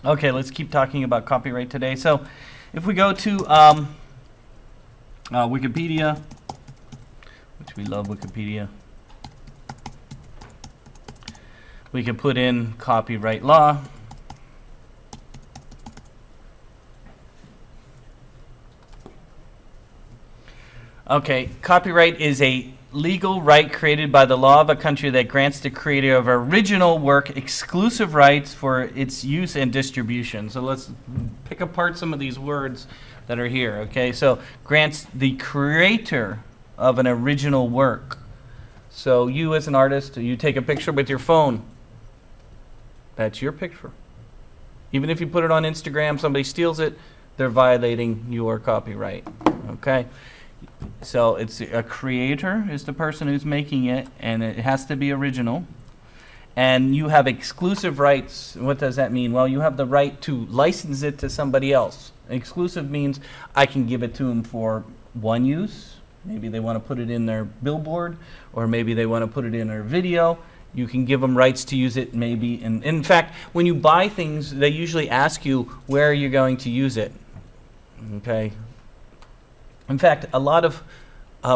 Okay, let's keep talking about copyright today. So if we go to Wikipedia, which we love Wikipedia, we can put in copyright law. Okay, copyright is a legal right created by the law of a country that grants the creator of original work exclusive rights for its use and distribution. So let's pick apart some of these words that are here. Okay, so grants the creator of an original work. So you as an artist, you take a picture with your phone. That's your picture. Even if you put it on Instagram, somebody steals it, they're violating your copyright. Okay? So it's a creator is the person who's making it, and it has to be original. And you have exclusive rights. What does that mean? Well, you have the right to license it to somebody else. Exclusive means I can give it to them for one use. Maybe they want to put it in their billboard, or maybe they want to put it in their video. You can give them rights to use it maybe. And in fact, when you buy things, they usually ask you where you're going to use it. Okay? In fact, a lot of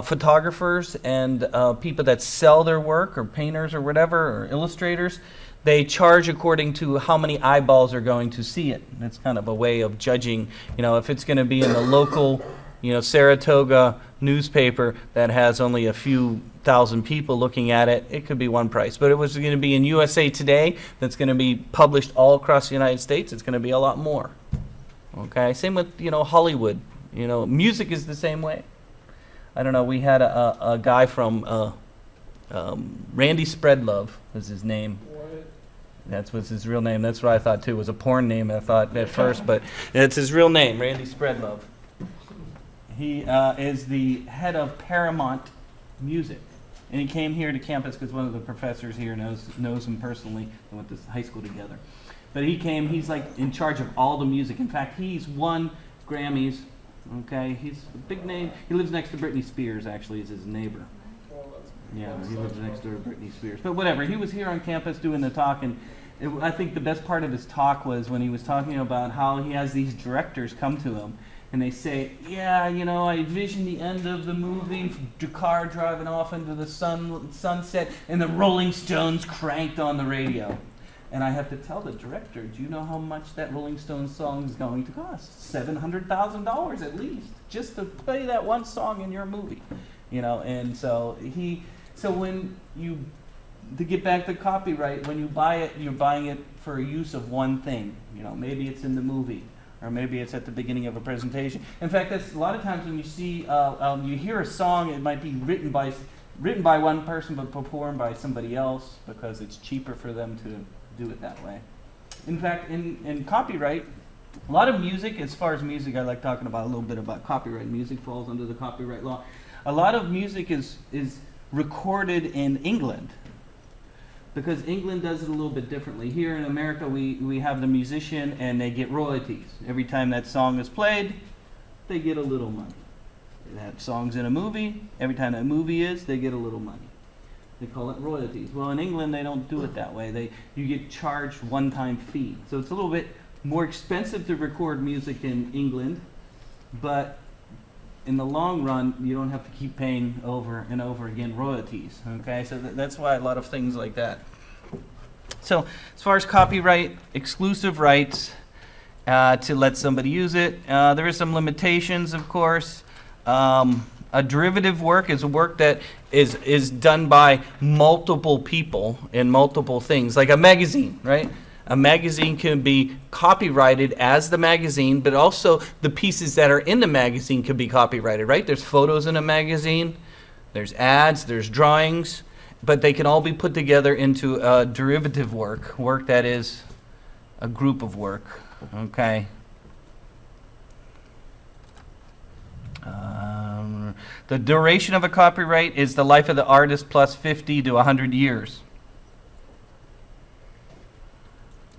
photographers and people that sell their work, or painters or whatever, or illustrators, they charge according to how many eyeballs are going to see it. That's kind of a way of judging, if it's going to be in the local, Saratoga newspaper that has only a few thousand people looking at it, it could be one price. But it was going to be in USA Today, that's going to be published all across the United States, it's going to be a lot more. Okay, same with, Hollywood. Music is the same way. I don't know, we had a guy from Randy Spreadlove was his name. What? That was his real name. That's what I thought too. It was a porn name, I thought at first, but it's his real name, Randy Spreadlove. He is the head of Paramount Music. And he came here to campus because one of the professors here knows him personally. They went to high school together. But he came, he's like in charge of all the music. In fact, he's won Grammys. Okay, he's a big name. He lives next to Britney Spears, actually, is his neighbor. Yeah, he lives next door to Britney Spears. But whatever, he was here on campus doing the talk, and I think the best part of his talk was when he was talking about how he has these directors come to him, and they say, yeah, I envision the end of the movie, the car driving off into the sunset, and the Rolling Stones cranked on the radio. And I have to tell the director, do you know how much that Rolling Stones song is going to cost? $700,000 at least, just to play that one song in your movie. And so when to get back to copyright, when you buy it, you're buying it for a use of one thing. Maybe it's in the movie, or maybe it's at the beginning of a presentation. In fact, that's a lot of times when you see, you hear a song, it might be written by one person but performed by somebody else because it's cheaper for them to do it that way. In fact, in copyright, a lot of music, as far as music, I like talking about a little bit about copyright. Music falls under the copyright law. A lot of music is recorded in England because England does it a little bit differently. Here in America, we have the musician and they get royalties. Every time that song is played, they get a little money. That song's in a movie, every time that movie is, they get a little money. They call it royalties. Well, in England, they don't do it that way. You get charged one-time fee. So it's a little bit more expensive to record music in England, but in the long run, you don't have to keep paying over and over again royalties. Okay, so that's why a lot of things like that. So as far as copyright, exclusive rights to let somebody use it, there is some limitations, of course. A derivative work is a work that is done by multiple people in multiple things, like a magazine, right? A magazine can be copyrighted as the magazine, but also the pieces that are in the magazine can be copyrighted, right? There's photos in a magazine, there's ads, there's drawings, but they can all be put together into a derivative work that is a group of work, okay? The duration of a copyright is the life of the artist plus 50 to 100 years,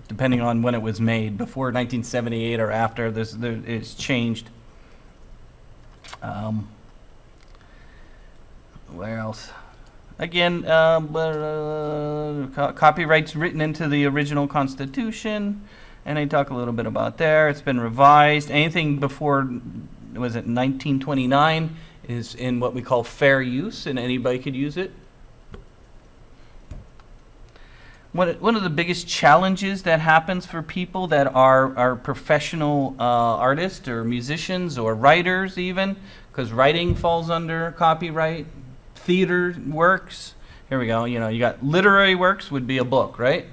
depending on when it was made, before 1978 or after. It's changed. Where else? Again, copyrights written into the original Constitution. And they talk a little bit about there. It's been revised. Anything before, was it 1929, is in what we call fair use, and anybody could use it. One of the biggest challenges that happens for people that are professional artists or musicians or writers even, because writing falls under copyright, theater works, here we go, you got literary works would be a book, right?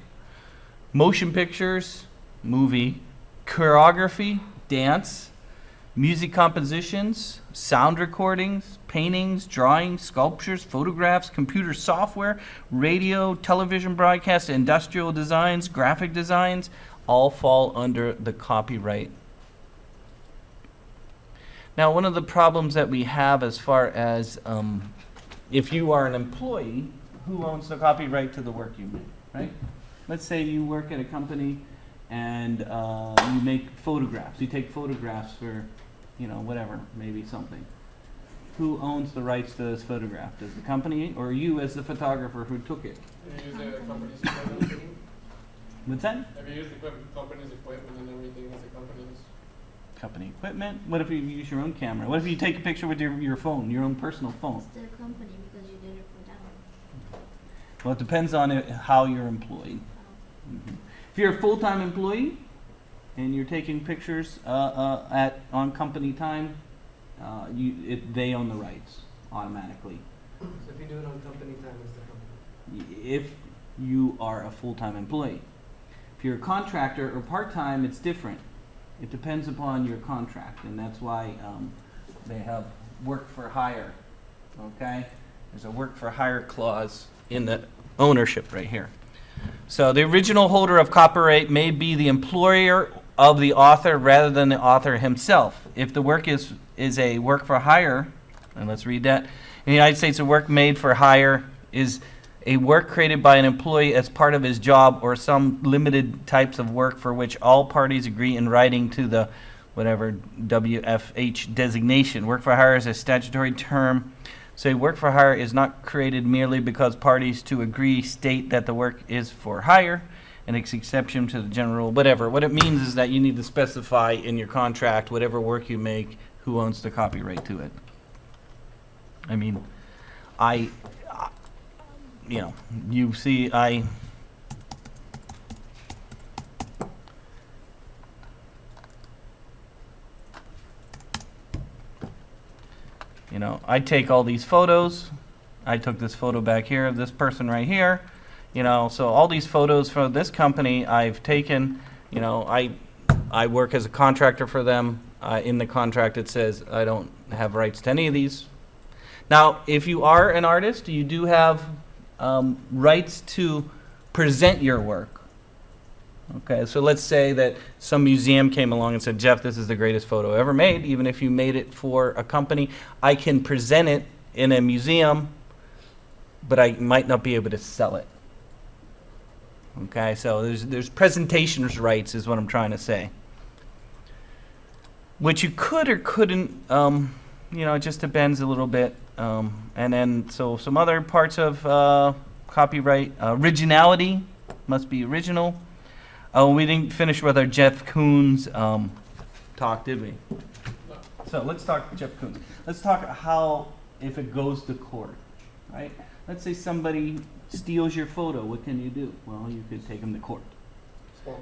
Motion pictures, movie, choreography, dance, music compositions, sound recordings, paintings, drawings, sculptures, photographs, computer software, radio, television broadcasts, industrial designs, graphic designs, all fall under the copyright. Now, one of the problems that we have as far as if you are an employee, who owns the copyright to the work you make, right? Let's say you work at a company and you make photographs. You take photographs for, whatever, maybe something. Who owns the rights to this photograph? Does the company or you as the photographer who took it? Have you used the company's equipment? What's that? Have you used the company's equipment and everything as the company's? Company equipment? What if you use your own camera? What if you take a picture with your phone, your own personal phone? It's the company because you did it for them. Well, it depends on how you're employed. Mhm. If you're a full-time employee and you're taking pictures on company time, they own the rights automatically. So if you do it on company time, it's the company. If you are a full-time employee. If you're a contractor or part-time, it's different. It depends upon your contract, and that's why they have work for hire. Okay? There's a work for hire clause in the ownership right here. So the original holder of copyright may be the employer of the author rather than the author himself. If the work is a work for hire, and let's read that. In the United States, a work made for hire is a work created by an employee as part of his job or some limited types of work for which all parties agree in writing to the whatever WFH designation. Work for hire is a statutory term. So work for hire is not created merely because parties to agree state that the work is for hire, and its exception to the general rule, whatever. What it means is that you need to specify in your contract, whatever work you make, who owns the copyright to it. I mean, you see, I take all these photos. I took this photo back here of this person right here. So all these photos for this company I've taken, I work as a contractor for them. In the contract it says I don't have rights to any of these. Now, if you are an artist, you do have rights to present your work. Okay, so let's say that some museum came along and said, Jeff, this is the greatest photo ever made. Even if you made it for a company, I can present it in a museum, but I might not be able to sell it. Okay, so there's presentations rights is what I'm trying to say. Which you could or couldn't, it just depends a little bit. And then, so some other parts of copyright, originality, must be original. Oh, we didn't finish with our Jeff Koons talk, did we? So let's talk Jeff Koons. Let's talk how, if it goes to court, right? Let's say somebody steals your photo. What can you do? Well, you could take them to court. Small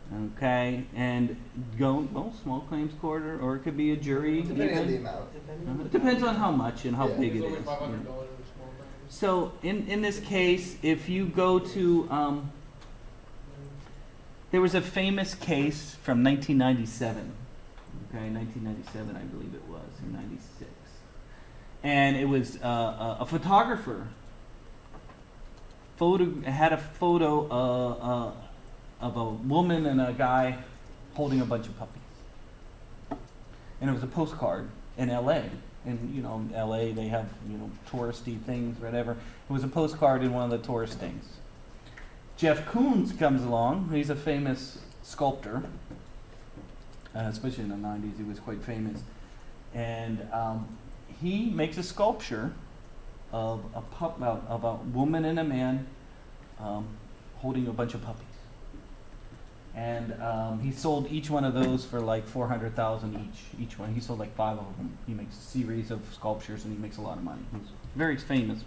claims. Okay, and small claims court, or it could be a jury. Depending on the even. amount. It depends on how much and how Yeah. big it It's is. only $500 you know. for small claims. So in this case, if you go to, there was a famous case from 1997. Okay, 1997, I believe it was, or 96. And it was a photographer had a photo of a woman and a guy holding a bunch of puppies. And it was a postcard in LA. And LA, they have, touristy things, whatever. It was a postcard in one of the tourist things. Jeff Koons comes along. He's a famous sculptor. Especially in the 90s, he was quite famous. And he makes a sculpture of a woman and a man holding a bunch of puppies. And he sold each one of those for like 400,000 each one. He sold like 5 of them. He makes a series of sculptures and he makes a lot of money. He's very famous.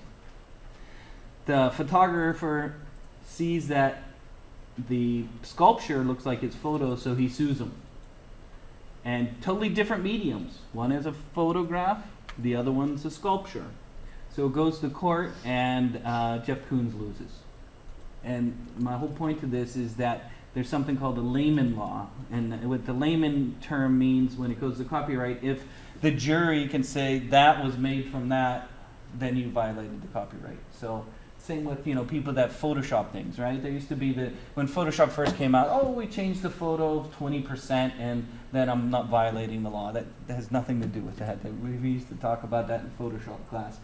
The photographer sees that the sculpture looks like it's photo, so he sues him. And totally different mediums. One is a photograph, the other one's a sculpture. So it goes to court, and Jeff Koons loses. And my whole point to this is that there's something called the layman law. And what the layman term means when it goes to copyright, if the jury can say that was made from that, then you violated the copyright. So same with, you know, people that Photoshop things, right? There used to be when Photoshop first came out, oh, we changed the photo 20% and then I'm not violating the law. That has nothing to do with that. We used to talk about that in Photoshop class.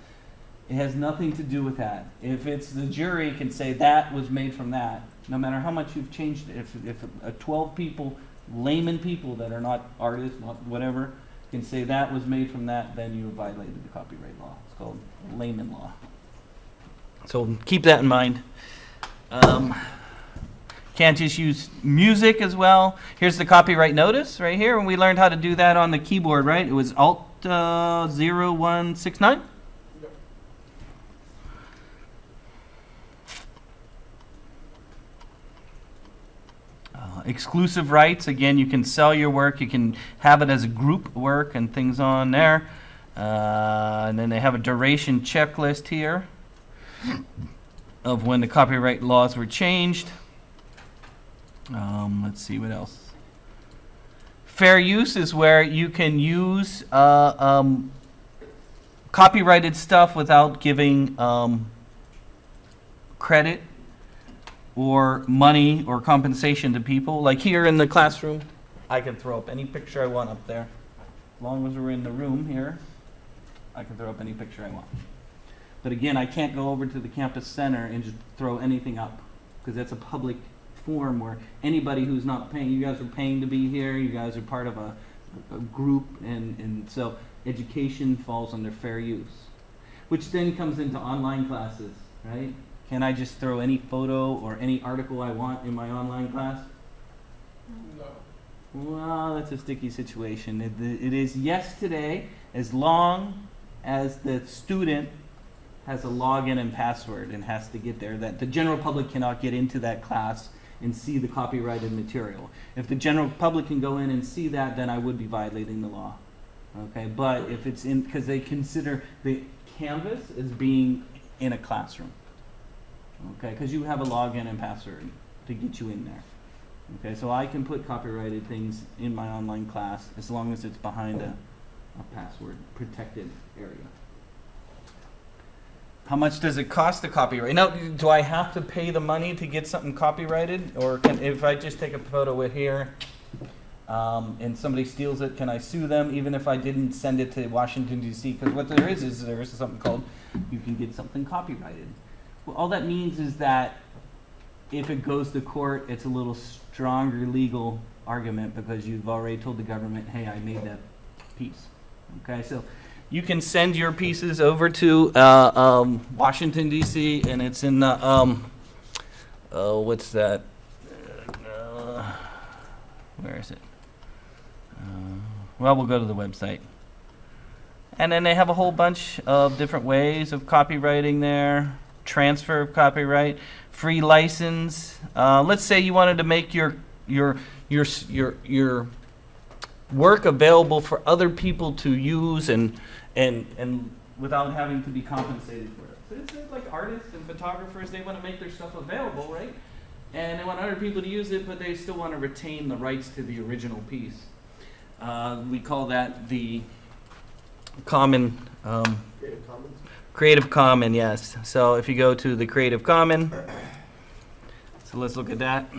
It has nothing to do with that. If it's the jury can say that was made from that, no matter how much you've changed it, if 12 people, layman people that are not artists, not whatever, can say that was made from that, then you violated the copyright law. It's called layman law. So keep that in mind. Can't just use music as well. Here's the copyright notice right here, and we learned how to do that on the keyboard, right? It was Alt 0169. Yep. Exclusive rights, again, you can sell your work, you can have it as a group work and things on there. And then they have a duration checklist here of when the copyright laws were changed. Let's see what else. Fair use is where you can use copyrighted stuff without giving credit or money or compensation to people. Like here in the classroom, I can throw up any picture I want up there. As long as we're in the room here, I can throw up any picture I want. But again, I can't go over to the campus center and just throw anything up, because that's a public forum where anybody who's not paying, you guys are paying to be here, you guys are part of a group, and so education falls under fair use. Which then comes into online classes, right? Can I just throw any photo or any article I want in my online class? No. Well, that's a sticky situation. It is yes today, as long as the student has a login and password and has to get there. That the general public cannot get into that class and see the copyrighted material. If the general public can go in and see that, then I would be violating the law. Okay, but if it's in, because they consider the Canvas as being in a classroom. Okay, because you have a login and password to get you in there. Okay, so I can put copyrighted things in my online class as long as it's behind a password protected area. How much does it cost to copyright? Now, do I have to pay the money to get something copyrighted? Or if I just take a photo with here and somebody steals it, can I sue them even if I didn't send it to Washington, D.C.? Because what there is something called, you can get something copyrighted. Well, all that means is that if it goes to court, it's a little stronger legal argument because you've already told the government, hey, I made that piece. Okay, so you can send your pieces over to Washington, D.C., and it's in the, what's that? Where is it? Well, we'll go to the website. And then they have a whole bunch of different ways of copywriting there. Transfer of copyright, free license. Let's say you wanted to make your work available for other people to use and without having to be compensated for it. So it's like artists and photographers, they want to make their stuff available, right? And they want other people to use it, but they still want to retain the rights to the original piece. We call that the common Creative Commons. Creative Common, yes. So if you go to the Creative Common, so let's look at that.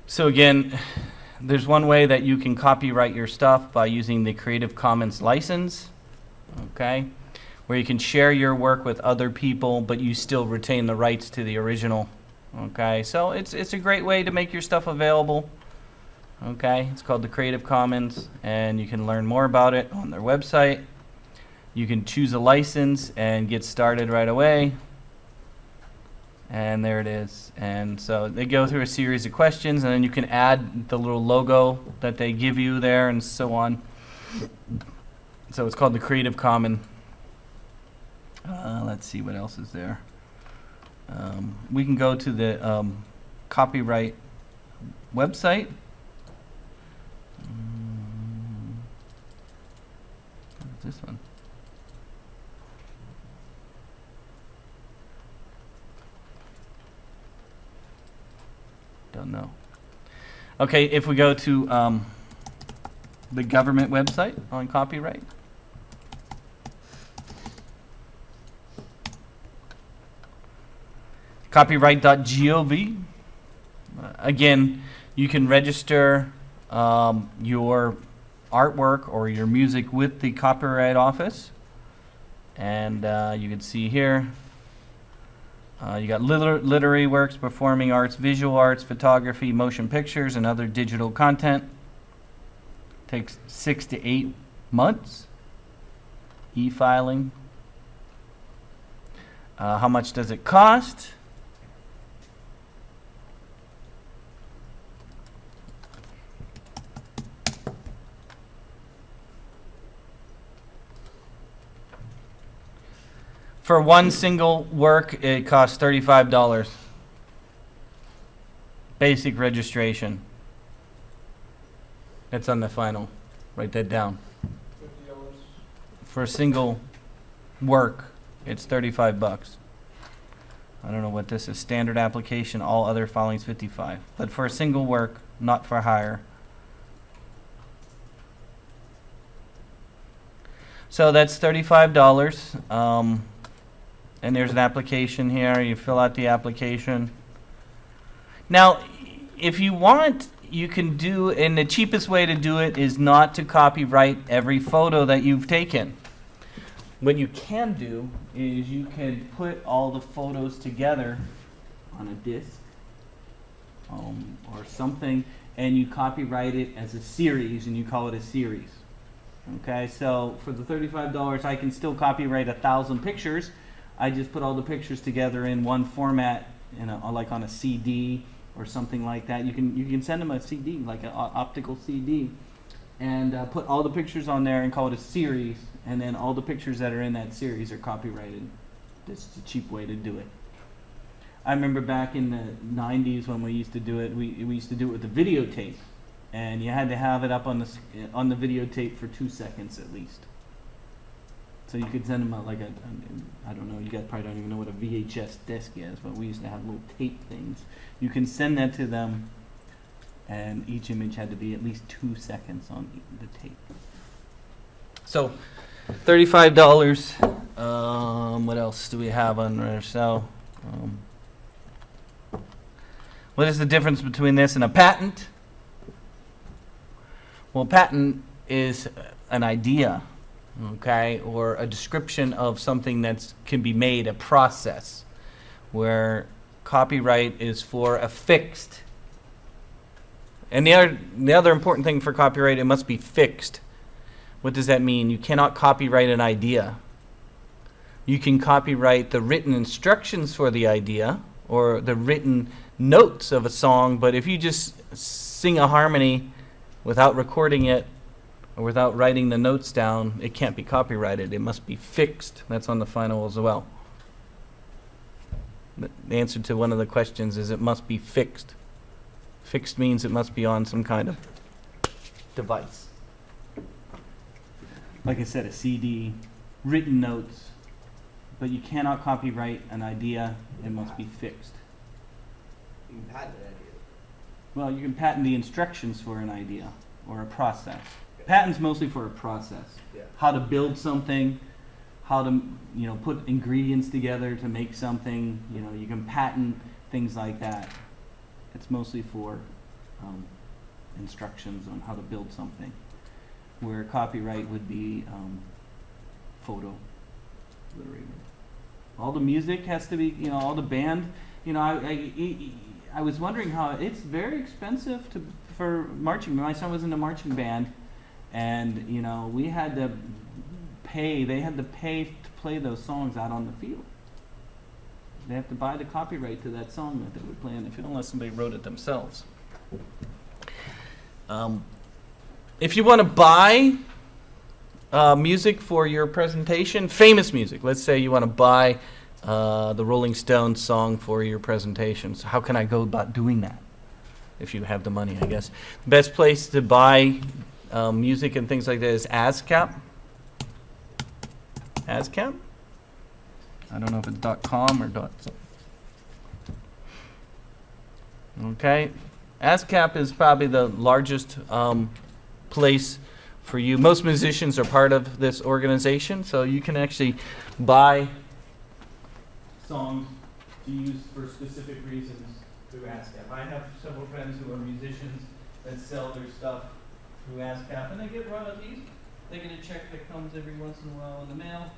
So again, there's one way that you can copyright your stuff by using the Creative Commons license, okay? Where you can share your work with other people, but you still retain the rights to the original, okay? So it's a great way to make your stuff available. Okay, it's called the Creative Commons, and you can learn more about it on their website. You can choose a license and get started right away. And there it is. And so they go through a series of questions, and then you can add the little logo that they give you there and so on. So it's called the Creative Commons. Let's see what else is there. We can go to the copyright website. What's this one? Don't know. Okay, if we go to the government website on copyright. Copyright.gov. Again, you can register your artwork or your music with the Copyright Office. And you can see here, you got literary works, performing arts, visual arts, photography, motion pictures, and other digital content. Takes 6 to 8 months. E-filing. How much does it cost? For one single work, it costs $35. Basic registration. It's on the final. Write that down. $50. For a single work, it's $35. I don't know what this is. Standard application, all other filings, $55. But for a single work, not for hire. So that's $35. And there's an application here. You fill out the application. Now, if you want, you can do, and the cheapest way to do it is not to copyright every photo that you've taken. What you can do is you can put all the photos together on a disc or something, and you copyright it as a series, and you call it a series. Okay, so for the $35, I can still copyright 1,000 pictures. I just put all the pictures together in one format, like on a CD or something like that. You can send them a CD, like an optical CD, and put all the pictures on there and call it a series. And then all the pictures that are in that series are copyrighted. That's the cheap way to do it. I remember back in the 90s when we used to do it. We used to do it with a videotape, and you had to have it up on the videotape for 2 seconds at least. So you could send them out like I don't know, you guys probably don't even know what a VHS disc is, but we used to have little tape things. You can send that to them, and each image had to be at least 2 seconds on the tape. So, $35. What else do we have on there? So, what is the difference between this and a patent? Well, patent is an idea. Okay, or a description of something that can be made, a process, where copyright is for a fixed. And the other important thing for copyright, it must be fixed. What does that mean? You cannot copyright an idea. You can copyright the written instructions for the idea or the written notes of a song, but if you just sing a harmony without recording it, or without writing the notes down, it can't be copyrighted. It must be fixed. That's on the final as well. The answer to one of the questions is it must be fixed. Fixed means it must be on some kind of device. Like I said, a CD, written notes, but you cannot copyright an idea. It must be fixed. You can patent an idea. Well, you can patent the instructions for an idea or a process. Patent's mostly for a process. Yeah. How to build something, how to put ingredients together to make something. You can patent things like that. It's mostly for instructions on how to build something. Where copyright would be photo, literary. All the music has to be, all the band. I was wondering how it's very expensive for marching. My son was in a marching band. And we had to pay. They had to pay to play those songs out on the field. They have to buy the copyright to that song that they would play on the field unless somebody wrote it themselves. If you want to buy music for your presentation, famous music. Let's say you want to buy the Rolling Stones song for your presentation. So how can I go about doing that? If you have the money, I guess. The best place to buy music and things like that is ASCAP. ASCAP? I don't know if it's .com or .. Okay. ASCAP is probably the largest place for you. Most musicians are part of this organization, so you can actually buy songs to use for specific reasons through ASCAP. I have several friends who are musicians that sell their stuff through ASCAP, and they get royalties. They get a check that comes every once in a while in the mail,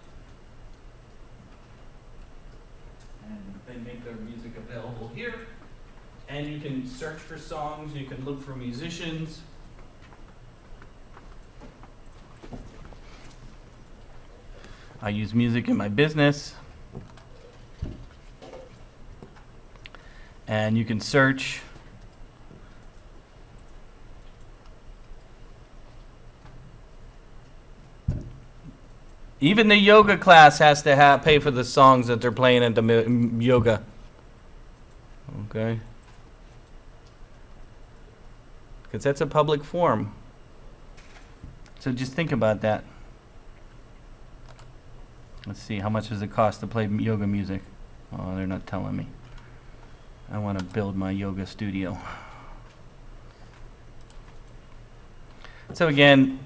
and they make their music available here. And you can search for songs, you can look for musicians. I use music in my business. And you can search. Even the yoga class has to pay for the songs that they're playing at the yoga. Okay. Because that's a public forum. So just think about that. Let's see, how much does it cost to play yoga music? Oh, they're not telling me. I want to build my yoga studio. So again,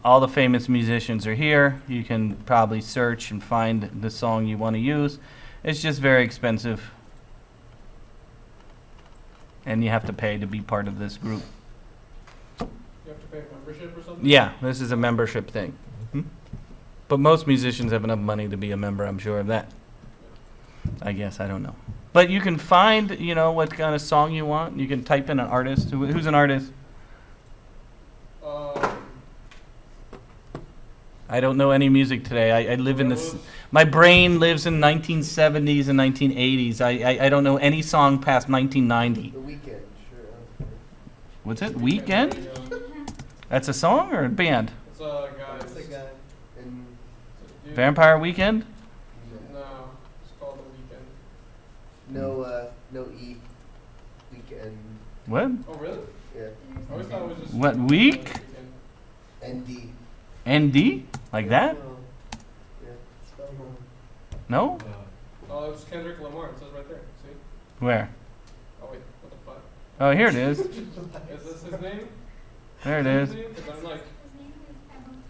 all the famous musicians are here. You can probably search and find the song you want to use. It's just very expensive. And you have to pay to be part of this group. You have to pay a membership or something? Yeah, this is a membership thing. But most musicians have enough money to be a member, I'm sure of that. I guess, I don't know. But you can find, what kind of song you want. You can type in an artist. Who's an artist? I don't know any music today. I live in this. My brain lives in 1970s and 1980s. I don't know any song past 1990. The Weekend, sure. What's it? Weekend? That's a song or a band? It's a guy. It's a guy. And Dude, Vampire Weekend? No, it's called The Weekend. no E. Weekend. What? Oh, really? Yeah. I always thought it was just. What, week? ND. ND? Like that? Yeah. Spell wrong. No? Oh, it's Kendrick Lamar. It says right there. See? Where? Oh, wait. What the fuck? Oh, here it is. Is this his name? There it is. Because I'm like, His name is Abel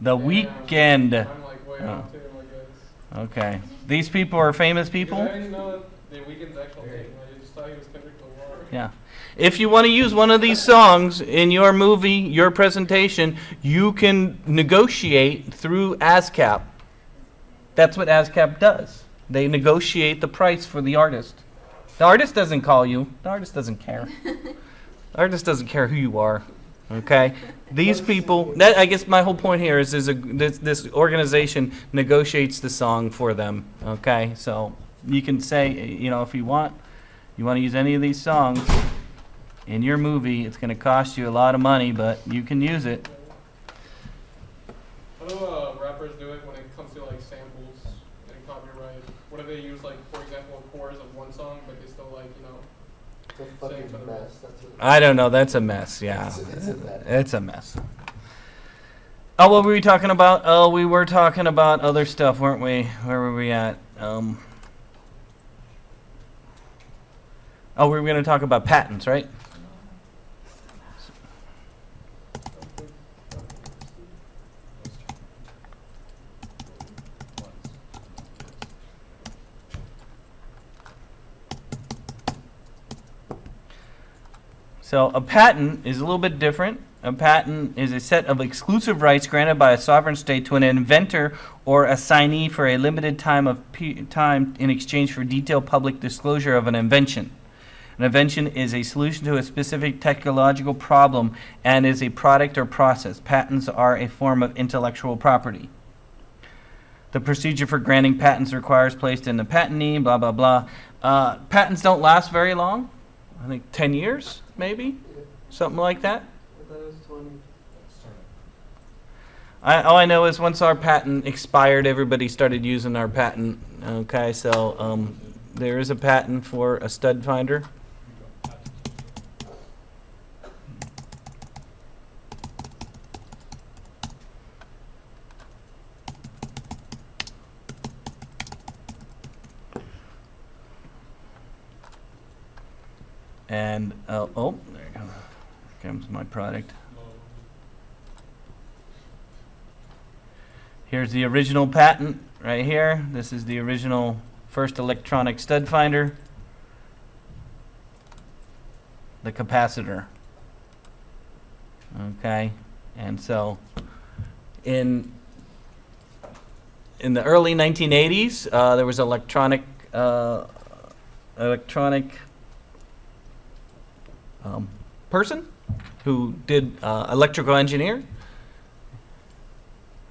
The Weekend. I'm like way off too, I guess. Okay. These people are famous people? I didn't know that The Weeknd's actual name. I just thought he was Kendrick Lamar. Yeah. If you want to use one of these songs in your movie, your presentation, you can negotiate through ASCAP. That's what ASCAP does. They negotiate the price for the artist. The artist doesn't call you. The artist doesn't care. The artist doesn't care who you are. Okay? These people, I guess my whole point here is this organization negotiates the song for them. Okay? So you can say, if you want to use any of these songs in your movie, it's going to cost you a lot of money, but you can use it. How do rappers do it when it comes to like samples and copyright? What if they use like, for example, a chorus of one song, but they still It's a fucking mess. That's what I don't know. That's a mess. Yeah. It's a mess. It's a mess. Oh, what were we talking about? Oh, we were talking about other stuff, weren't we? Where were we at? We were going to talk about patents, right? So a patent is a little bit different. A patent is a set of exclusive rights granted by a sovereign state to an inventor or assignee for a limited time in exchange for detailed public disclosure of an invention. An invention is a solution to a specific technological problem and is a product or process. Patents are a form of intellectual property. The procedure for granting patents requires placed in the patentee, blah, blah, blah. Patents don't last very long. I think 10 years, maybe, something like that. I thought it was 20. All I know is once our patent expired, everybody started using our patent. Okay, so there is a patent for a stud finder. And, oh, there you go. Here comes my product. Here's the original patent right here. This is the original first electronic stud finder. The capacitor. Okay, and so in the early 1980s, there was electronic person who did electrical engineer.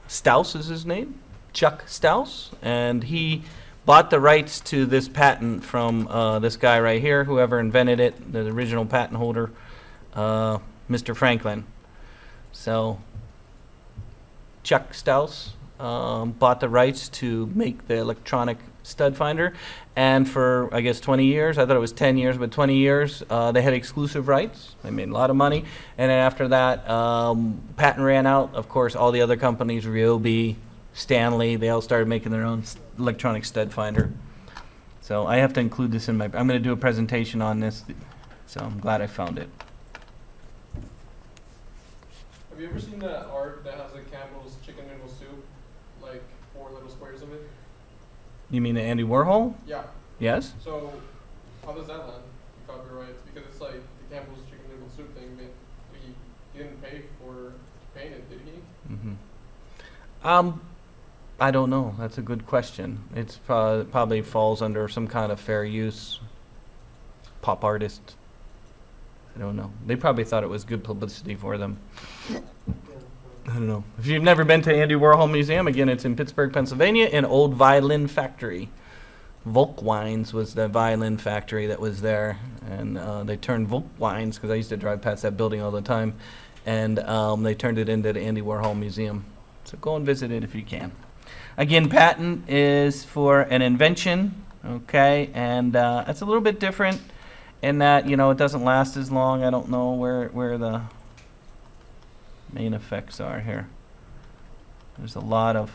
Staus is his name, Chuck Staus, and he bought the rights to this patent from this guy right here, whoever invented it, the original patent holder, Mr. Franklin. So Chuck Staus bought the rights to make the electronic stud finder, and for, I guess, 20 years, I thought it was 10 years, but 20 years, they had exclusive rights. They made a lot of money, and then after that, patent ran out. Of course, all the other companies, Ryobi, Stanley, they all started making their own electronic stud finder. So I have to include this in my, I'm going to do a presentation on this, so I'm glad I found it. Have you ever seen that art that has a Campbell's chicken noodle soup, like 4 little squares of it? You mean the Andy Warhol? Yeah. Yes? So, how does that land? The copyrights? Because it's like the Campbell's chicken noodle soup thing, but he didn't pay for paint it, did he? Mm-hmm. I don't know. That's a good question. It's probably falls under some kind of fair use. Pop artist. I don't know. They probably thought it was good publicity for them. I don't know. If you've never been to Andy Warhol Museum, again, it's in Pittsburgh, Pennsylvania, an old violin factory. Volkwines was the violin factory that was there, and they turned Volkwines, because I used to drive past that building all the time, and they turned it into the Andy Warhol Museum. So go and visit it if you can. Again, patent is for an invention, okay, and it's a little bit different in that, you know, it doesn't last as long. I don't know where the main effects are here. There's a lot of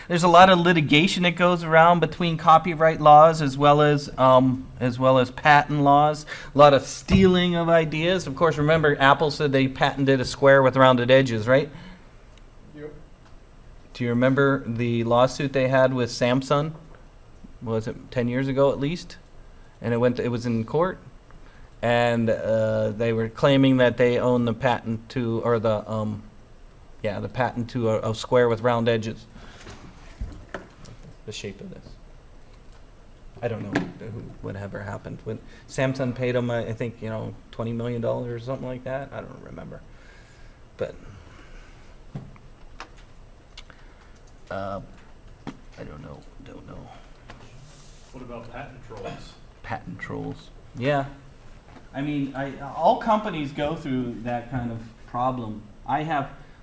litigation that goes around between copyright laws as well as patent laws. A lot of stealing of ideas. Of course, remember Apple said they patented a square with rounded edges, right? Yep. Do you remember the lawsuit they had with Samsung? Was it 10 years ago at least? And it was in court. And they were claiming that they own the patent to, or the patent to a square with round edges. The shape of this. I don't know whatever happened. When Samsung paid them, I think, $20 million or something like that. I don't remember. But I don't know. What about patent trolls? Patent trolls. Yeah. I mean, all companies go through that kind of problem.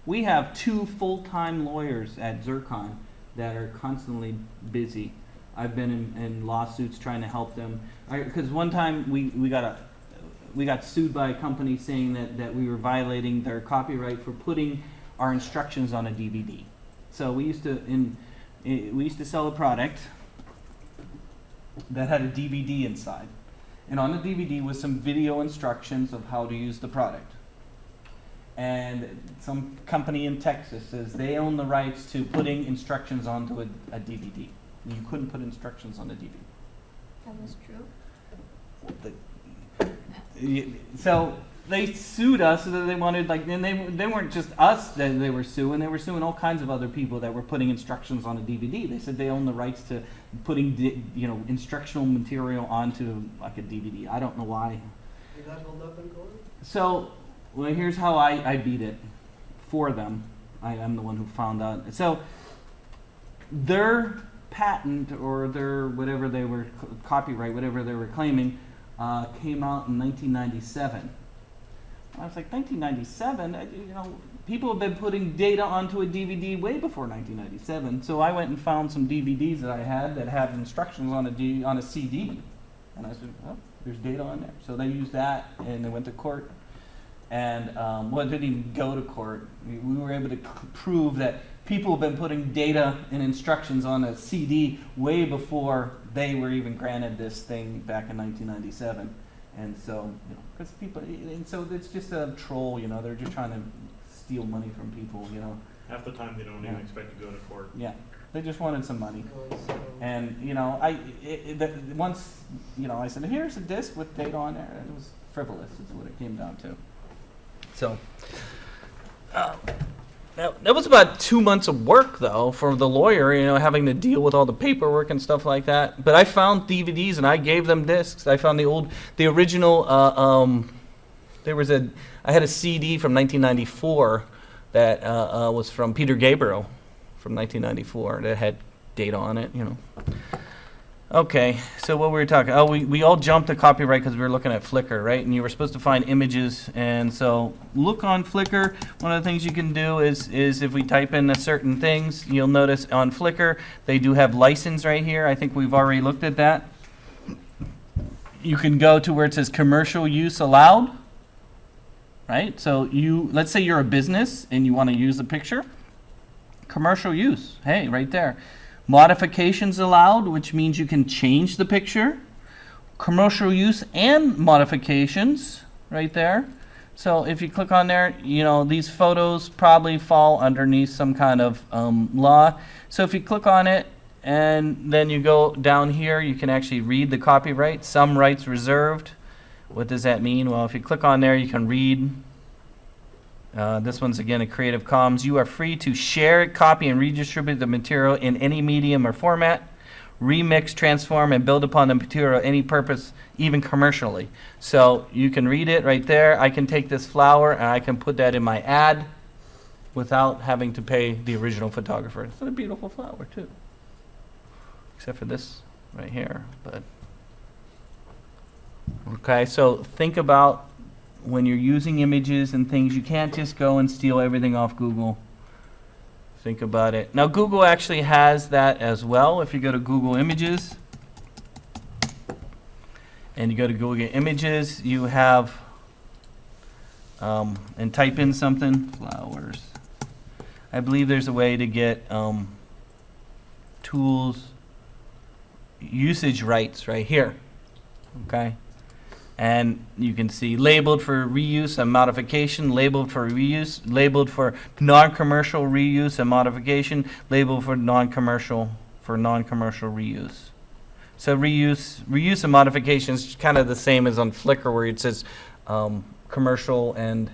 We have 2 full-time lawyers at Zircon that are constantly busy. I've been in lawsuits trying to help them. Because one time we got sued by a company saying that we were violating their copyright for putting our instructions on a DVD. So we used to sell a product that had a DVD inside. And on the DVD was some video instructions of how to use the product. And some company in Texas says they own the rights to putting instructions onto a DVD. You couldn't put instructions on a DVD. That was true. So they sued us, so that they wanted, and they weren't just us that they were suing. They were suing all kinds of other people that were putting instructions on a DVD. They said they own the rights to putting instructional material onto like a DVD. I don't know why. Did that hold up in court? So, well, here's how I beat it. for them. I am the one who found out. So their patent or their whatever they were copyright, whatever they were claiming, came out in 1997. I was like, 1997? You know, people have been putting data onto a DVD way before 1997. So I went and found some DVDs that I had that had instructions on a CD, and I said, oh, there's data on there. So they used that, and they went to court. And well, it didn't even go to court. We were able to prove that people have been putting data and instructions on a CD way before they were even granted this thing back in 1997. And so, you know, because people, and so it's just a troll, you know, they're just trying to steal money from people, you know. Half the time they don't even Yeah. expect to go to court. Yeah, they just wanted some money. Well, so- And, you know, once, you know, I said, here's a disc with data on there, and it was frivolous, is what it came down to. So, that was about 2 months of work, though, for the lawyer, you know, having to deal with all the paperwork and stuff like that. But I found DVDs and I gave them discs. I found the original, I had a CD from 1994 that was from Peter Gabriel from 1994 that had data on it, you know. Okay, so what were we talking? Oh, we all jumped to copyright because we were looking at Flickr, right? And you were supposed to find images, and so look on Flickr. One of the things you can do is if we type in certain things, you'll notice on Flickr they do have license right here. I think we've already looked at that. You can go to where it says commercial use allowed, right? So let's say you're a business and you want to use a picture. Commercial use, hey, right there. Modifications allowed, which means you can change the picture. Commercial use and modifications, right there. So if you click on there, you know, these photos probably fall underneath some kind of law. So if you click on it and then you go down here, you can actually read the copyright. Some rights reserved. What does that mean? Well, if you click on there, you can read. This one's again a Creative Commons. You are free to share, copy, and redistribute the material in any medium or format, remix, transform, and build upon the material any purpose, even commercially. So you can read it right there. I can take this flower and I can put that in my ad without having to pay the original photographer. It's a beautiful flower too, except for this right here. But okay, so think about when you're using images and things, you can't just go and steal everything off Google. Think about it. Now, Google actually has that as well. If you go to Google Images, and you go to Google Images, you have, and type in something, flowers. I believe there's a way to get tools, usage rights right here, okay? And you can see labeled for reuse and modification, labeled for reuse, labeled for non-commercial reuse and modification, labeled for non-commercial reuse. So reuse and modification is kind of the same as on Flickr where it says commercial and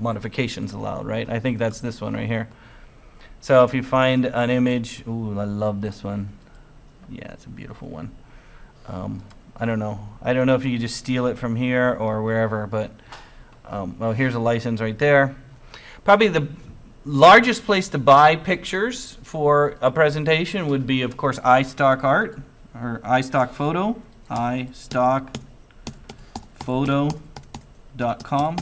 modifications allowed, right? I think that's this one right here. So if you find an image, ooh, I love this one. Yeah, it's a beautiful one. I don't know. I don't know if you could just steal it from here or wherever, but well, here's a license right there. Probably the largest place to buy pictures for a presentation would be, of course, iStock Art or iStock Photo, iStockPhoto.com.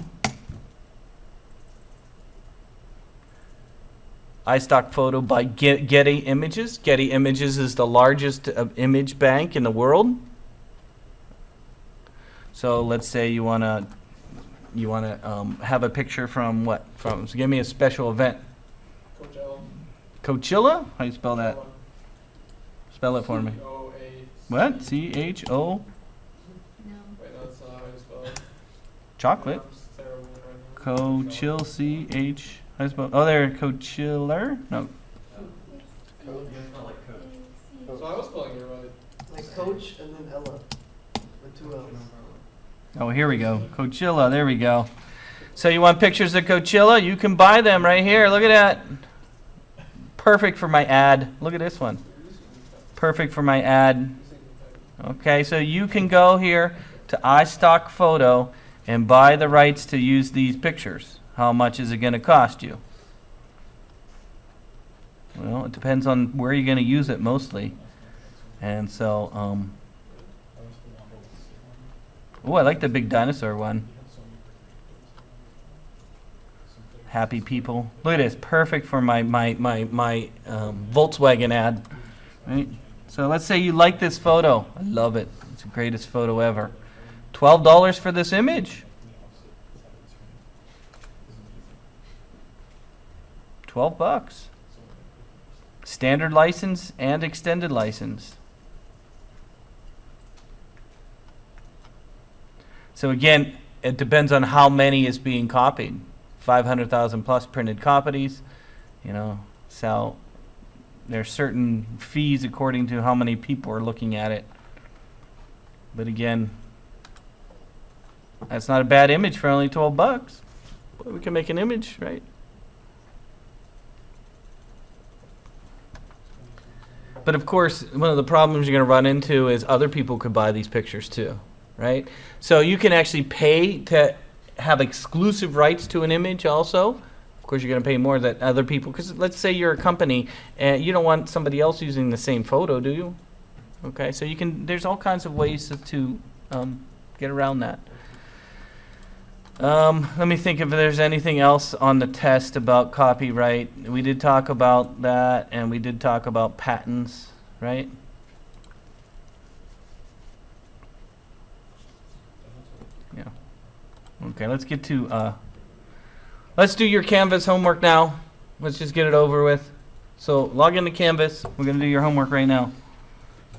iStock Photo by Getty Images. Getty Images is the largest image bank in the world. So let's say you wanna have a picture from what? So give me a special event. Coachella. Coachella? How do you spell that? Spell it for me. C-O-A. What? C-H-O? No. Wait, no, that's not how you spell it. Chocolate. I'm just terrible right now. Coachilla. C-H. How do you spell? Oh, there. Coachiller? No. Coach. So I was spelling it right. Like Coach and then Ella. With two L's. Oh, here we go. Coachella. There we go. So you want pictures of Coachella? You can buy them right here. Look at that. Perfect for my ad. Look at this one. Perfect for my ad. Okay, so you can go here to iStock Photo and buy the rights to use these pictures. How much is it going to cost you? Well, it depends on where you're going to use it mostly. And so, oh, I like the big dinosaur one. Happy people. Look at this, perfect for my Volkswagen ad. Right? So let's say you like this photo. I love it. It's the greatest photo ever. $12 for this image. 12 bucks. Standard license and extended license. So again, it depends on how many is being copied. 500,000 plus printed copies, so there's certain fees according to how many people are looking at it. But again, that's not a bad image for only 12 bucks. Boy, we can make an image, right? But of course, one of the problems you're going to run into is other people could buy these pictures too, right? So you can actually pay to have exclusive rights to an image also. Of course, you're going to pay more than other people, because let's say you're a company and you don't want somebody else using the same photo, do you? Okay, so there's all kinds of ways to get around that. Let me think if there's anything else on the test about copyright. We did talk about that, and we did talk about patents, right? Yeah. Okay, let's get to, let's do your Canvas homework now. Let's just get it over with. So log into Canvas. We're going to do your homework right now.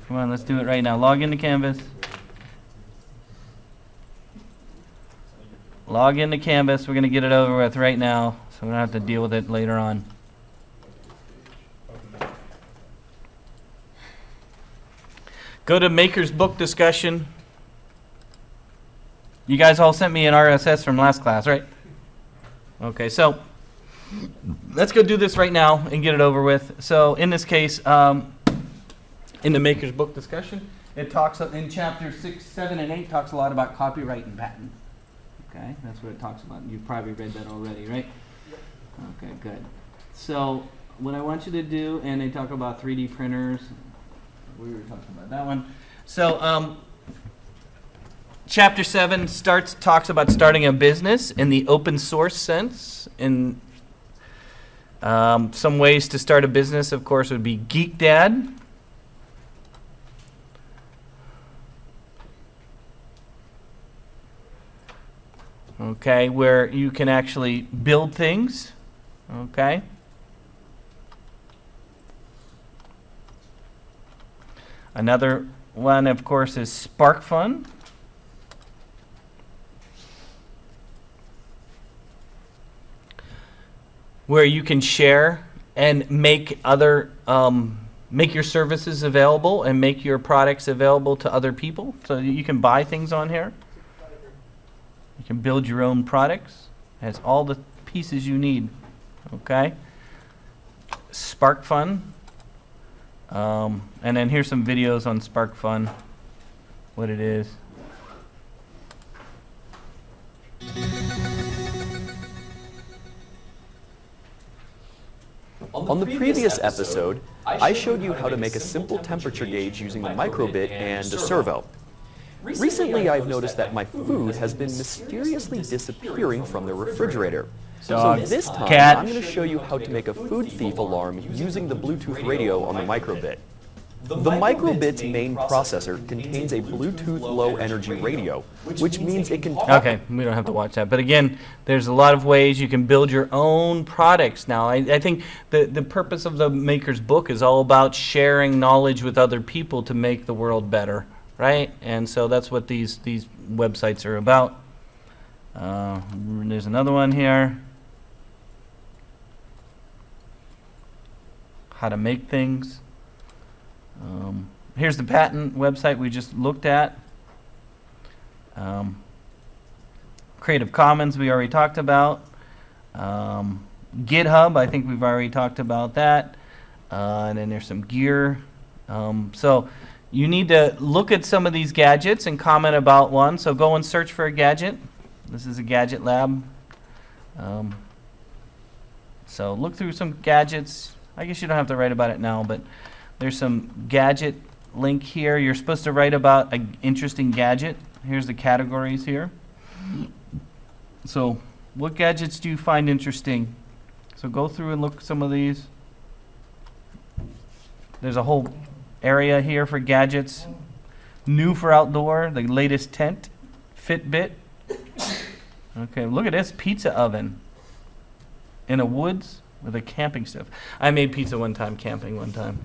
Come on, let's do it right now. Log into Canvas. Log into Canvas. We're going to get it over with right now, so we don't have to deal with it later on. Go to Maker's Book discussion. You guys all sent me an RSS from last class, right? Okay, so let's go do this right now and get it over with. So in this case, in the Maker's Book discussion, it talks in chapter 6, 7, and 8 talks a lot about copyright and patent. Okay, that's what it talks about. You've probably read that already, right? Okay, good. So what I want you to do, and they talk about 3D printers. We were talking about that one. So chapter 7 talks about starting a business in the open source sense. In some ways to start a business, of course, would be Geek Dad. Okay, where you can actually build things. Okay. Another one, of course, is SparkFun. Where you can share and make make your services available and make your products available to other people. So you can buy things on here. You can build your own products. It has all the pieces you need. Okay. SparkFun. And then here's some videos on SparkFun, what it is. On the previous episode, I showed you how to make a simple temperature gauge using the microbit and a servo. Recently, I've noticed that my food has been mysteriously disappearing from the refrigerator. So this time, cat. I'm going to show you how to make a food thief alarm using the Bluetooth radio on the microbit. The microbit's main processor contains a Bluetooth low energy radio, which means it can talk. Okay, we don't have to watch that. But again, there's a lot of ways you can build your own products now. I think the purpose of the Maker's Book is all about sharing knowledge with other people to make the world better, right? And so that's what these websites are about. There's another one here. How to make things. Here's the patent website we just looked at. Creative Commons we already talked about. GitHub, I think we've already talked about that. And then there's some gear. So you need to look at some of these gadgets and comment about one. So go and search for a gadget. This is a gadget lab. So look through some gadgets. I guess you don't have to write about it now, but there's some gadget link here. You're supposed to write about an interesting gadget. Here's the categories here. So what gadgets do you find interesting? So go through and look at some of these. There's a whole area here for gadgets. New for outdoor, the latest tent, Fitbit. Okay, look at this pizza oven in a woods with a camping stove. I made pizza one time, camping one time.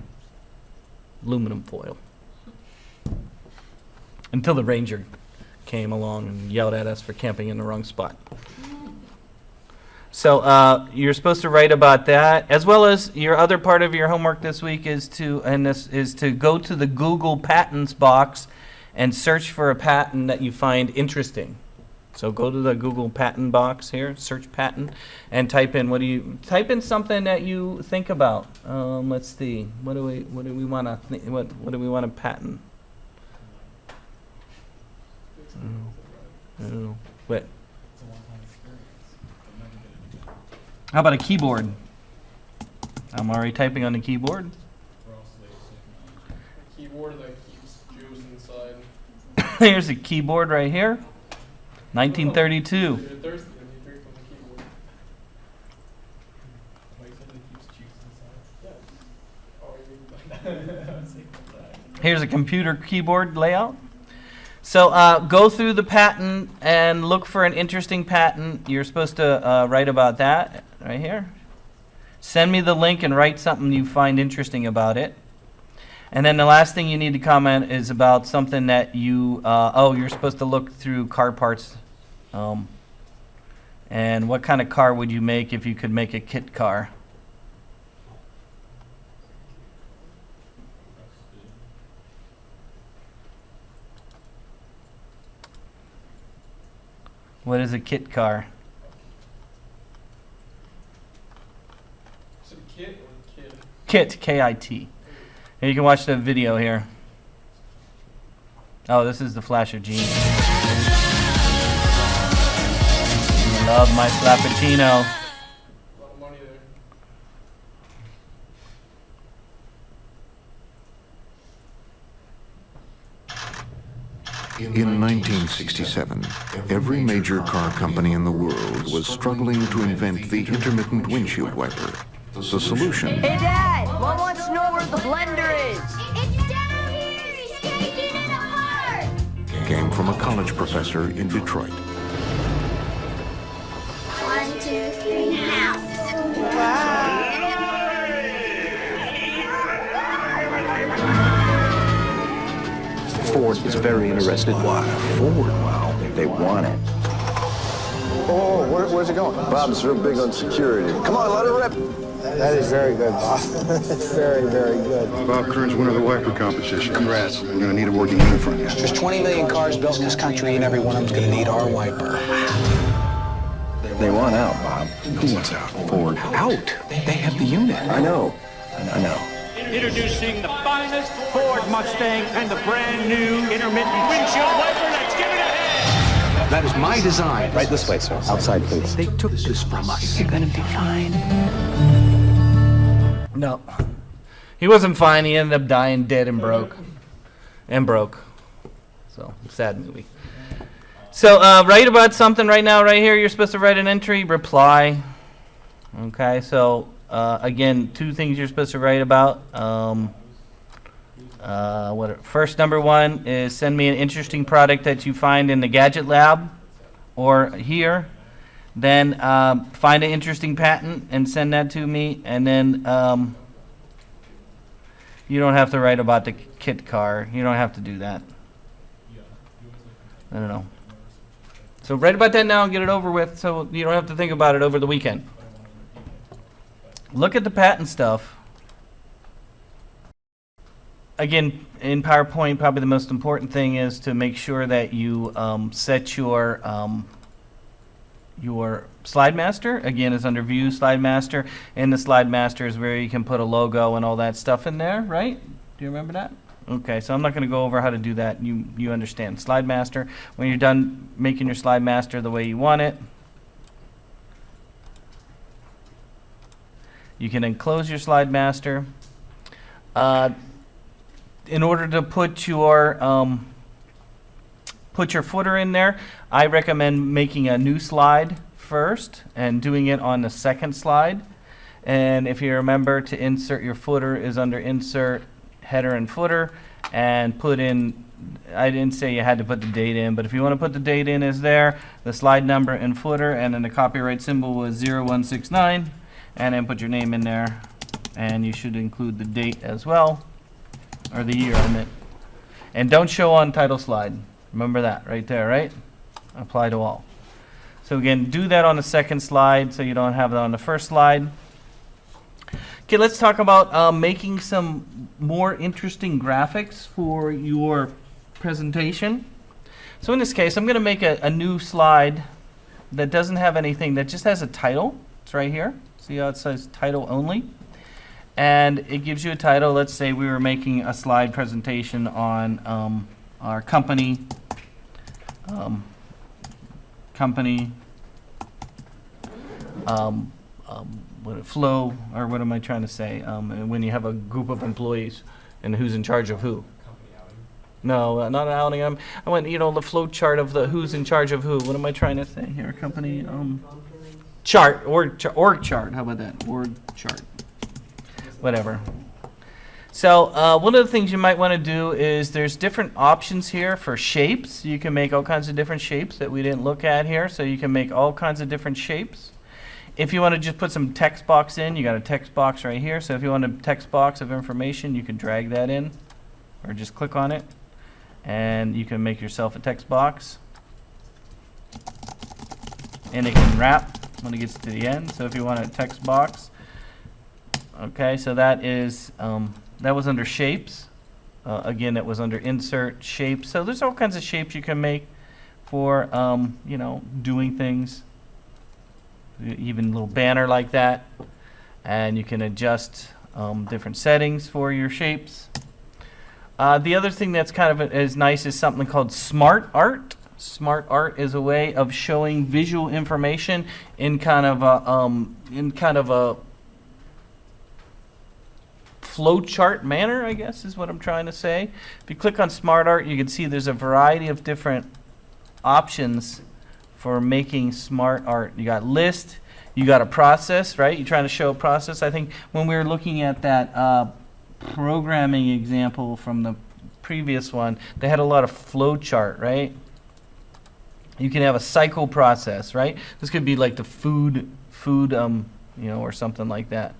Aluminum foil. Until the ranger came along and yelled at us for camping in the wrong spot. So you're supposed to write about that, as well as your other part of your homework this week is to go to the Google Patents box and search for a patent that you find interesting. So go to the Google patent box here, search patent, and type in something that you think about. Let's see, what do we want to patent? What? How about a keyboard? I'm already typing on the keyboard. A keyboard that keeps juice inside. Here's a keyboard right here. 1932. You're thirsty and you drink from the keyboard. Wait, something keeps juice inside? Yeah. Oh, Here's a computer keyboard layout. So go through the patent and look for an interesting patent. You're supposed to write about that right here. Send me the link and write something you find interesting about it. And then the last thing you need to comment is about something that you're supposed to look through car parts. And what kind of car would you make if you could make a kit car? What is a kit car? Is it a kit or a kid? Kit, K-I-T. Here, you can watch the video here. Oh, this is the Flash of Genius. Love my Slappuccino. A lot of money there. In 1967, every major car company in the world was struggling to invent the intermittent windshield wiper. The solution Hey, Dad! Mom wants to know where the blender is! It's down here! He's taking it apart! came from a college professor in Detroit. 1, 2, 3, now! Ford is very interested. Why? Ford, wow. They want it. Oh, where's it going? Bob's real big on security. Come on, let it rip. That is very good, Bob. Very, very good. Bob Kern's winner of the wiper competition. Congrats. We're gonna need a working unit from you. There's 20 million cars built in this country, and every one of them's gonna need our wiper. They want out, Bob. Who wants out? Ford. Out? They have the unit. I know. Introducing the finest Ford Mustang and the brand new intermittent windshield wiper. Let's give it a hand. That is my design. Right this way, sir. Outside, please. They took this from us. You're gonna be fine. No. He wasn't fine. He ended up dying dead and broke. So, sad movie. So, write about something right now, right here. You're supposed to write an entry, reply. Okay, so, again, two things you're supposed to write about. First, number one is send me an interesting product that you find in the Gadget Lab or here. Then find an interesting patent and send that to me. And then you don't have to write about the kit car. You don't have to do that. I don't know. So write about that now and get it over with so you don't have to think about it over the weekend. Look at the patent stuff. Again, in PowerPoint, probably the most important thing is to make sure that you set your slide master. Again, it's under View, Slide Master. And the Slide Master is where you can put a logo and all that stuff in there, right? Do you remember that? Okay, so I'm not going to go over how to do that. You understand. Slide Master. When you're done making your Slide Master the way you want it, You can then close your slide master. In order to put your footer in there, I recommend making a new slide first and doing it on the second slide. And if you remember, to insert your footer is under Insert, Header and Footer, and put in, I didn't say you had to put the date in, but if you want to put the date in as there, the slide number and footer, and then the copyright symbol was 0169, and then put your name in there, and you should include the date as well, or the year I meant. And don't show on title slide. Remember that right there, right? Apply to all. So again, do that on the second slide so you don't have it on the first slide. Okay, let's talk about making some more interesting graphics for your presentation. So in this case, I'm going to make a new slide that doesn't have anything, that just has a title. It's right here. See how it says title only? And it gives you a title. Let's say we were making a slide presentation on our company, flow, or what am I trying to say? When you have a group of employees and who's in charge of who? No, not an outing. I went, the flow chart of the who's in charge of who. What am I trying to say here? Company chart, org chart. How about that? Org chart. Whatever. So one of the things you might want to do is there's different options here for shapes. You can make all kinds of different shapes that we didn't look at here. So you can make all kinds of different shapes. If you want to just put some text box in, you got a text box right here. So if you want a text box of information, you can drag that in or just click on it. And you can make yourself a text box. And it can wrap when it gets to the end. So if you want a text box, okay, so that is, that was under shapes. Again, it was under insert shapes. So there's all kinds of shapes you can make for, doing things. Even a little banner like that. And you can adjust different settings for your shapes. The other thing that's kind of is nice is something called Smart Art. Smart Art is a way of showing visual information in kind of a flow chart manner, I guess is what I'm trying to say. If you click on Smart Art, you can see there's a variety of different options for making smart art. You got list, you got a process, right? You're trying to show a process. I think when we were looking at that programming example from the previous one, they had a lot of flow chart, right? You can have a cycle process, right? This could be like the food, or something like that.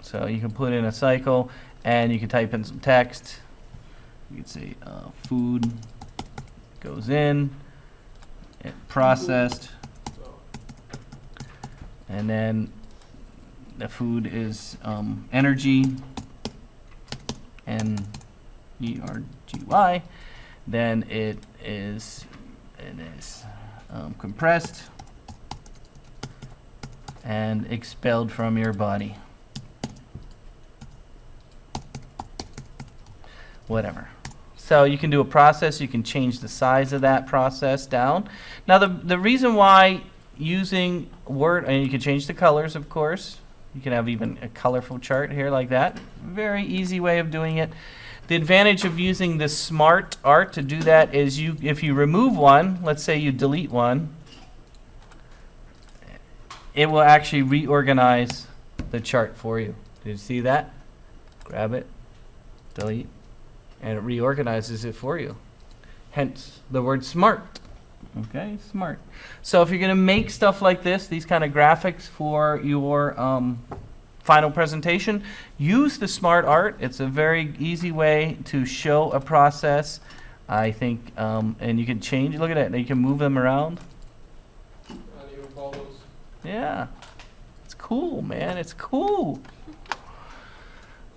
So you can put in a cycle, and you can type in some text. You can say food goes in, it processed, and then the food is energy, N-E-R-G-Y. Then it is compressed and expelled from your body. Whatever. So you can do a process, you can change the size of that process down. Now the reason why using Word, and you can change the colors, of course. You can have even a colorful chart here like that. Very easy way of doing it. The advantage of using this Smart Art to do that is if you remove one, let's say you delete one, it will actually reorganize the chart for you. Did you see that? Grab it, delete, and it reorganizes it for you. Hence the word smart. Okay, smart. So if you're going to make stuff like this, these kind of graphics for your final presentation, use the Smart Art. It's a very easy way to show a process, I think, and you can change. Look at it. You can move them around. And even follow those. Yeah, it's cool, man. It's cool.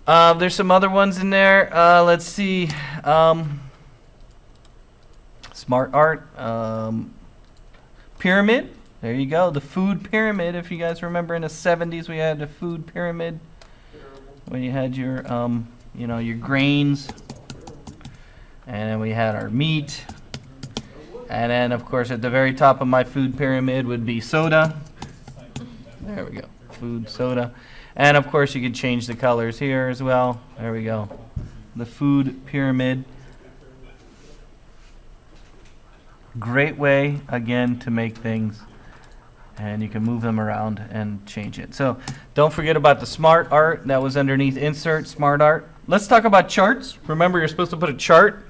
There's some other ones in there. Let's see. Smart Art. Pyramid. There you go. The food pyramid. If you guys remember in the 70s, we had the food pyramid when you had your, your grains. And then we had our meat. And then, of course, at the very top of my food pyramid would be soda. There we go. food, soda. And of course, you could change the colors here as well. There we go. The food pyramid. Great way, again, to make things. And you can move them around and change it. So don't forget about the smart art that was underneath insert, smart art. Let's talk about charts. Remember, you're supposed to put a chart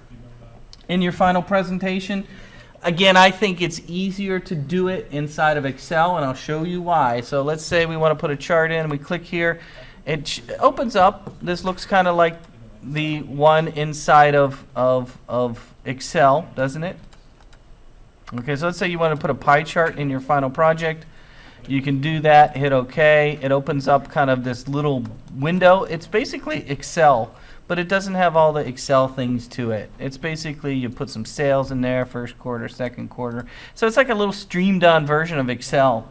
in your final presentation. Again, I think it's easier to do it inside of Excel, and I'll show you why. So let's say we want to put a chart in. We click here. It opens up. This looks kind of like the one inside of Excel, doesn't it? Okay, so let's say you want to put a pie chart in your final project. You can do that, hit OK. It opens up kind of this little window. It's basically Excel, but it doesn't have all the Excel things to it. It's basically you put some sales in there, first quarter, second quarter. So it's like a little streamed down version of Excel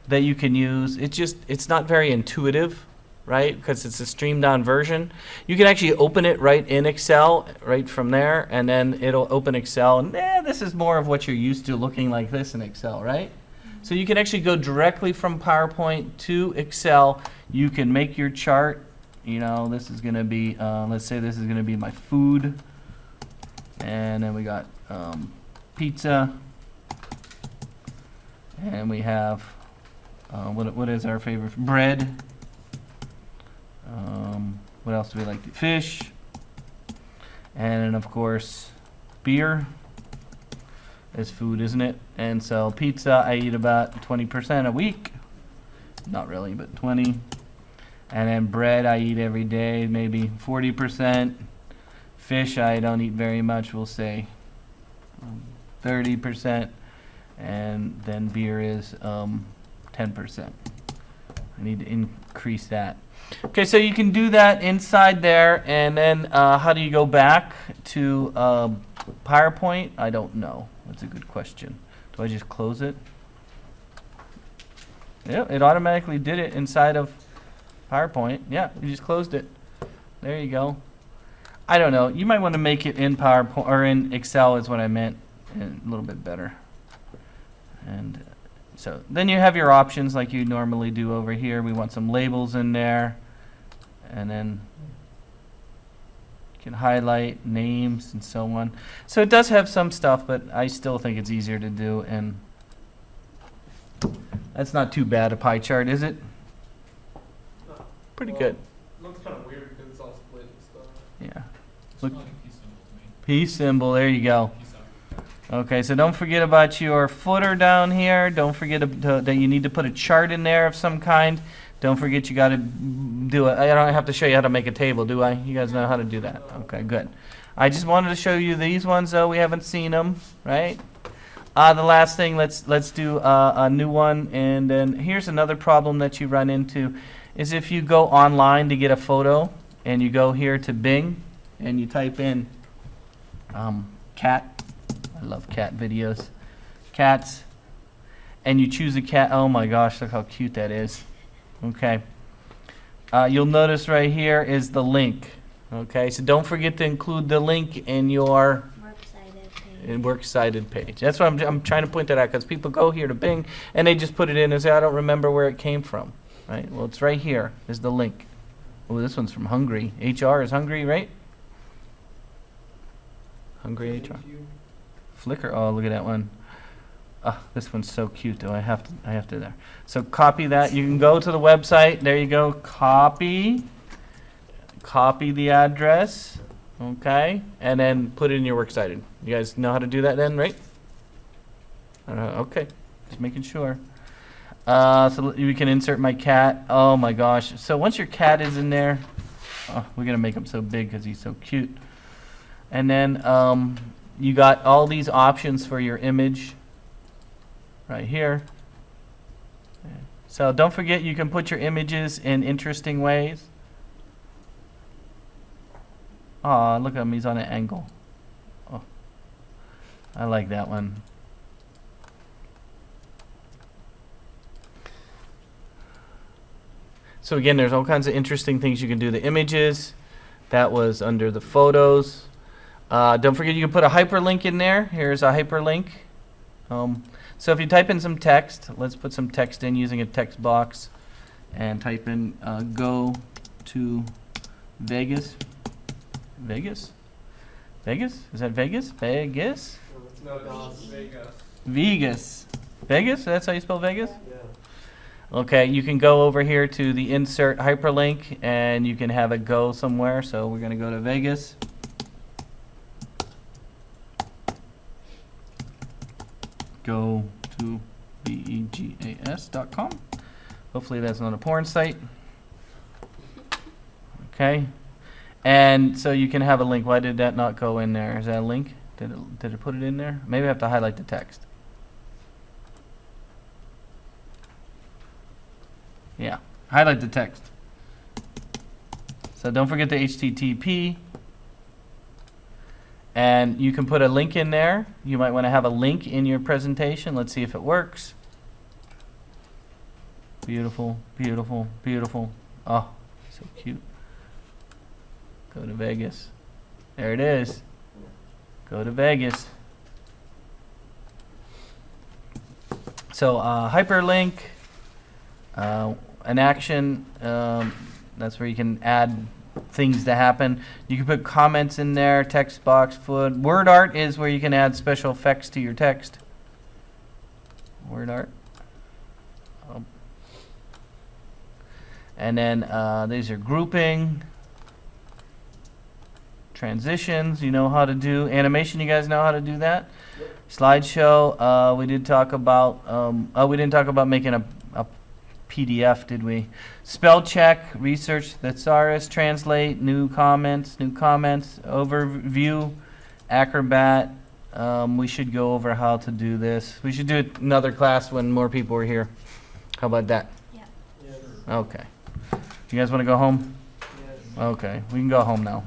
that you can use. It's not very intuitive, right? Because it's a streamed down version. You can actually open it right in Excel, right from there, and then it'll open Excel. And this is more of what you're used to looking like this in Excel, right? So you can actually go directly from PowerPoint to Excel. You can make your chart. You know, this is going to be, let's say this is going to be my food. And then we got pizza. And we have, what is our favorite? Bread. What else do we like? Fish. And then, of course, beer is food, isn't it? And so pizza, I eat about 20% a week. Not really, but 20. And then bread, I eat every day, maybe 40%. Fish, I don't eat very much, we'll say 30%. And then beer is 10%. I need to increase that. Okay, so you can do that inside there, and then how do you go back to PowerPoint? I don't know. That's a good question. Do I just close it? Yeah, it automatically did it inside of PowerPoint. Yeah, you just closed it. There you go. I don't know. You might want to make it in PowerPoint or in Excel is what I meant, and a little bit better. And so then you have your options like you normally do over here. We want some labels in there, and then you can highlight names and so on. So it does have some stuff, but I still think it's easier to do, and that's not too bad a pie chart, is it? No. Pretty Well, good. It looks kind of weird because it's all split and stuff. Yeah. It's Look, like a peace symbol to me. P symbol, there you go. Peace out. Okay, so don't forget about your footer down here. Don't forget that you need to put a chart in there of some kind. Don't forget you got to do it. I don't have to show you how to make a table, do I? You guys know how to do that. Okay, good. I just wanted to show you these ones, though. We haven't seen them, right? The last thing, let's do a new one. And then here's another problem that you run into is if you go online to get a photo and you go here to Bing and you type in cat. I love cat videos. Cats. And you choose a cat. Oh my gosh, look how cute that is. Okay. You'll notice right here is the link. Okay, so don't forget to include the link in your works cited page. That's why I'm trying to point that out, because people go here to Bing and they just put it in and say, I don't remember where it came from. Right? Well, it's right here is the link. Oh, this one's from Hungry. HR is Hungry, right? Hungry HR. Flickr. Oh, look at that one. This one's so cute, though. I have to there. So copy that. You can go to the website. There you go. Copy the address. Okay, and then put it in your works cited. You guys know how to do that, then, right? Okay, just making sure. So we can insert my cat. Oh my gosh! So once your cat is in there, we're gonna make him so big because he's so cute. And then you got all these options for your image right here. So don't forget you can put your images in interesting ways. Aw, look at him, he's on an angle. Oh, I like that one. So again, there's all kinds of interesting things you can do. The images, that was under the photos. Don't forget you can put a hyperlink in there. Here's a hyperlink. So if you type in some text, let's put some text in using a text box. and type in go to Vegas. Vegas? Vegas? Is that Vegas? Vegas? No, it's Vegas. Vegas. Vegas? That's how you spell Vegas? Yeah. Okay, you can go over here to the insert hyperlink and you can have it go somewhere. So we're going to go to Vegas. Go to vegas.com. Hopefully that's not a porn site. Okay. And so you can have a link. Why did that not go in there? Is that a link? Did it put it in there? Maybe I have to highlight the text. Yeah, highlight the text. So don't forget the HTTP. And you can put a link in there. You might want to have a link in your presentation. Let's see if it works. Beautiful, beautiful, beautiful. Oh, so cute. Go to Vegas. There it is. Go to Vegas. So hyperlink, an action, that's where you can add things to happen. You can put comments in there, text box, foot. Word art is where you can add special effects to your text. Word art. And then these are grouping. Transitions, you know how to do. Animation, you guys know how to do that? Yep. Slideshow, we did talk about, we didn't talk about making a PDF, did we? Spell check, research thesaurus, translate, new comments, overview, Acrobat. We should go over how to do this. We should do another class when more people are here. How about that? Yeah. Yes. Okay. You guys want to go home? Yes. Okay, we can go home now.